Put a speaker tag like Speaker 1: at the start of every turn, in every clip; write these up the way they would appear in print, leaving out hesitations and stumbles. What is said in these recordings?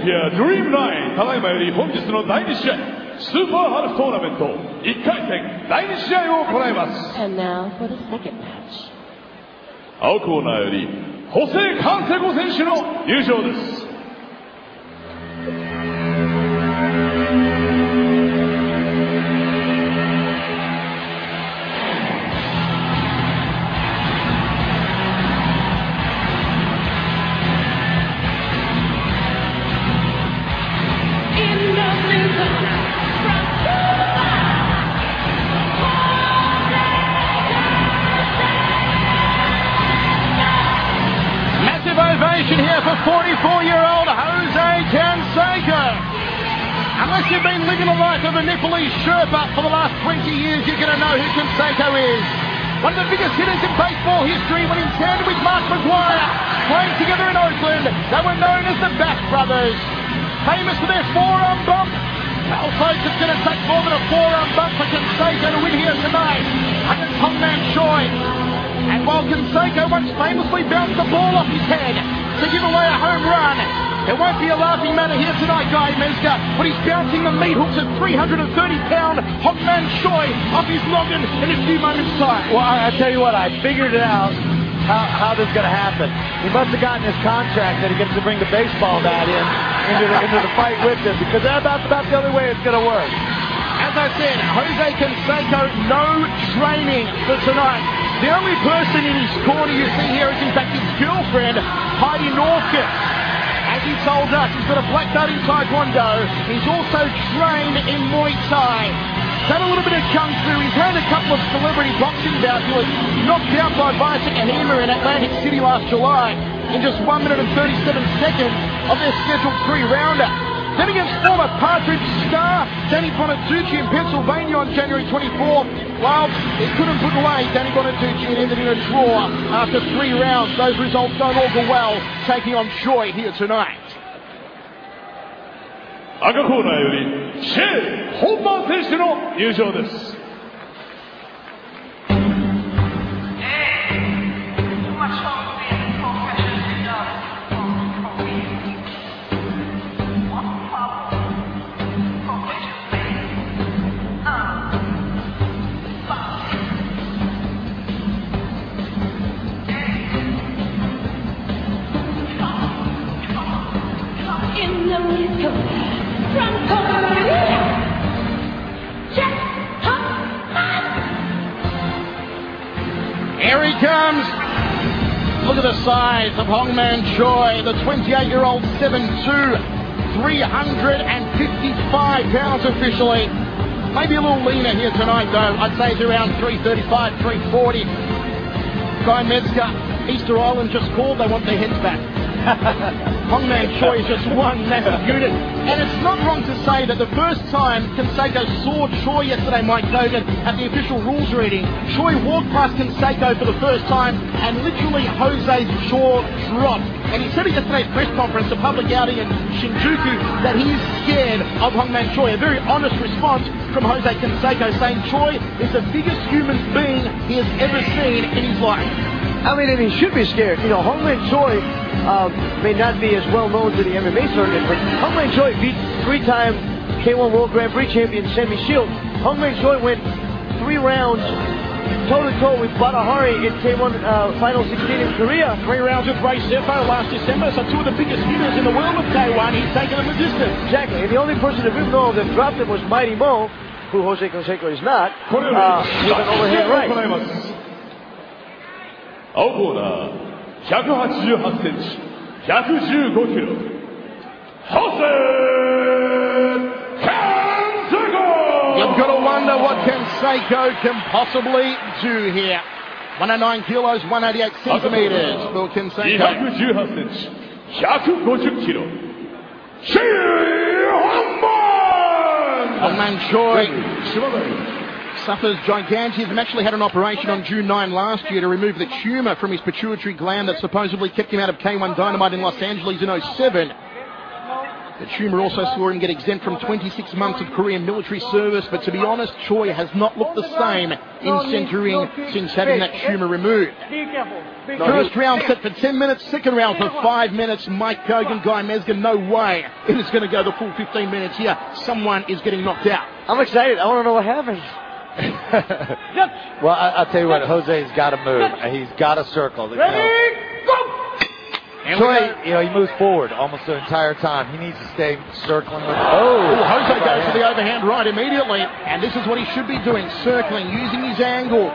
Speaker 1: ピアドリームラインただいまより本日の第2試合スーパーハルフトーナメント1回戦第2試合を行います。
Speaker 2: And now for the second match.
Speaker 1: 青コーナーよりホセ・カンセコ選手の入場です。
Speaker 3: Ovation here for 44-year-old Jose Canseco. Unless you've been living a life of a Nepalese Sherpa for the last 20 years, you're going to know who Canseco is. One of the biggest hitters in baseball history when he tandem with Mark McGuire, playing together in Oakland. They were known as the Back Brothers. Famous for their forearm bump. Well, folks, it's going to take more than a forearm bump for Canseco to win here tonight against Hongman Choi. And while Canseco once famously bounced the ball off his head to give away a home run, there won't be a laughing matter here tonight, Guy Metzger, when he's bouncing the meat hooks of 330-pound Hongman Choi off his noggin in a few moments' time.
Speaker 4: Well, I tell you what, I figured it out how this is going to happen. He must have gotten his contract that he gets to bring the baseball bat into the fight with him, because that's about the only way it's going to work.
Speaker 3: As I said, Jose Canseco, no training for tonight. The only person in his corner you see here is in fact his girlfriend, Heidi Northcott. As he told us, he's got a black belt in Taekwondo. He's also trained in Muay Thai. Done a little bit of Kung Fu. He's had a couple of celebrity boxing bouts. He was knocked out by Visek Hammer in Atlantic City last July in just 1 minute and 37 seconds of their scheduled 3-rounder. Then against former Partridge star Danny Bonaducci in Pennsylvania on January 24th. Well, he couldn't put away Danny Bonaducci and ended in a draw after 3 rounds. Those results don't augur well, taking on Choi here tonight.
Speaker 1: 赤コーナーよりシェイ・ホンマン選手の入場です。
Speaker 3: Here he comes. Look at the size of Hongman Choi, the 28-year-old 7'2", 355 pounds officially. Maybe a little leaner here tonight, though. I'd say he's around 335, 340. Guy Metzger, Easter Island just called. They want their heads back. Hongman Choi is just one massive unit. And it's not wrong to say that the first time Canseco saw Choi yesterday, Mike Hogan, at the official rules reading, Choi walked past Canseco for the first time and literally Jose's jaw dropped. And he said at yesterday's press conference, a public outing in Shinjuku, that he is scared of Hongman Choi. A very honest response from Jose Canseco, saying Choi is the biggest human being he has ever seen in his life.
Speaker 4: I mean, and he should be scared. You know, Hongman Choi may not be as well known to the MMA circuit, but Hongman Choi beat 3-time K1 World Grand Prix champion Sammy Shields. Hongman Choi went 3 rounds toe-to-toe with Badahari in K1 Final 16 in Korea.
Speaker 3: 3 rounds with Ray Seppo last December, so 2 of the biggest hitters in the world of K1. He's taken them the distance.
Speaker 4: Exactly, and the only person that we know that dropped him was Mighty Mo, who Jose Canseco is not, with an overhand right.
Speaker 1: 青コーナー188センチ115キロホセ・Canseco.
Speaker 3: You've got to wonder what Canseco can possibly do here. 109 kilos, 188 centimeters for Canseco.
Speaker 1: 218センチ150キロシェイ・
Speaker 3: Hongman Choi suffers gigantism. Actually had an operation on June 9 last year to remove the tumour from his pituitary gland that supposedly kept him out of K1 Dynamite in Los Angeles in 07. The tumour also saw him get exempt from 26 months of Korean military service, but to be honest, Choi has not looked the same in centering since having that tumour removed. First round set for 10 minutes, second round for 5 minutes. Mike Kogan, Guy Mesgen, no way it is going to go the full 15 minutes here. Someone is getting knocked out.
Speaker 4: I'm excited. I want to know what happens.
Speaker 5: Well, I'll tell you what, Jose's got to move. He's got to circle.
Speaker 4: Ready, go!
Speaker 5: Choi, he moves forward almost the entire time. He needs to stay circling with.
Speaker 3: Jose goes for the overhand right immediately, and this is what he should be doing, circling, using his angles.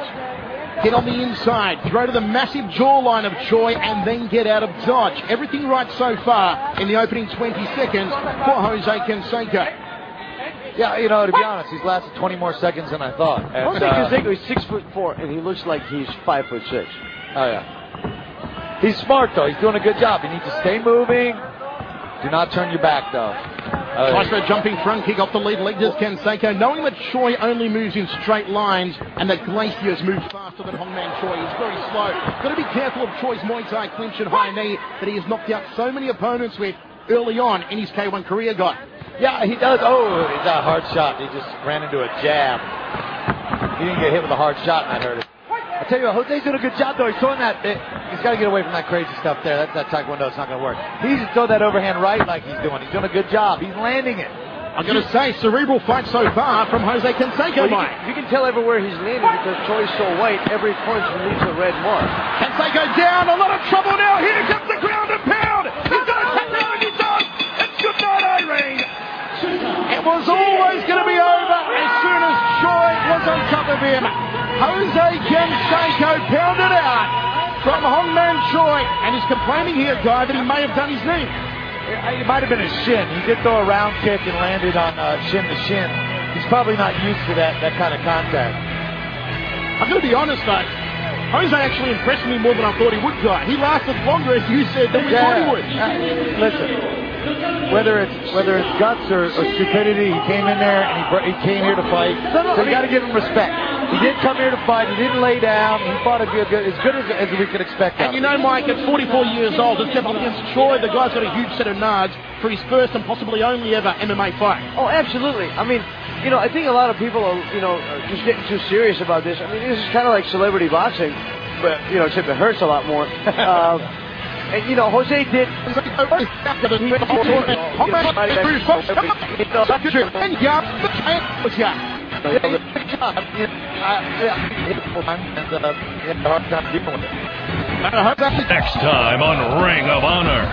Speaker 3: Get on the inside, throw to the massive jawline of Choi, and then get out of dodge. Everything right so far in the opening 20 seconds for Jose Canseco.
Speaker 5: Yeah, to be honest, he's lasted 20 more seconds than I thought.
Speaker 4: Jose Canseco is 6'4", and he looks like he's 5'6".
Speaker 5: Oh, yeah. He's smart, though. He's doing a good job. You need to stay moving. Do not turn your back, though.
Speaker 3: Tries for a jumping front kick off the lead leg, does Canseco, knowing that Choi only moves in straight lines and that Glaciers move faster than Hongman Choi. He's very slow. Got to be careful of Choi's Muay Thai clinch and high knee that he has knocked out so many opponents with early on in his K1 career, guy.
Speaker 5: Yeah, he does. Oh, he's got a hard shot. He just ran into a jab. He didn't get hit with a hard shot, and that hurt him. I tell you what, Jose's doing a good job, though. He's throwing that. He's got to get away from that crazy stuff there. That's that Taekwondo. It's not going to work. He needs to throw that overhand right like he's doing. He's doing a good job. He's landing it.
Speaker 3: I'm going to say, cerebral fight so far from Jose Canseco.
Speaker 4: Well, you can tell everywhere he's landing because Choi's so white, every punch leaves a red mark.
Speaker 3: Canseco down, a lot of trouble now. Here comes the ground and pound. He's going to take down and he's done. It's good night, Irene. It was always going to be over as soon as Choi was on top of him. Jose Canseco pounded out from Hongman Choi, and he's complaining here, Guy, that he may have done his knee.
Speaker 5: It might have been his shin. He did throw a round kick and landed on shin to shin. He's probably not used to that kind of contact.
Speaker 3: I'm going to be honest, though. Jose actually impressed me more than I thought he would, Guy. He lasted longer, as you said, than we thought he would.
Speaker 5: Listen, whether it's guts or stupidity, he came in there and he came here to fight. So you got to give him respect. He didn't come here to fight. He didn't lay down. He fought as good as we could expect.
Speaker 3: And Mike, at 44 years old, to step up against Choi, the guy's got a huge set of nards for his first and possibly only ever MMA fight.
Speaker 4: Oh, absolutely. I mean, I think a lot of people are, just getting too serious about this. I mean, this is kind of like celebrity boxing, but, except it hurts a lot more. And, Jose did.
Speaker 1: Next time on Ring of Honor.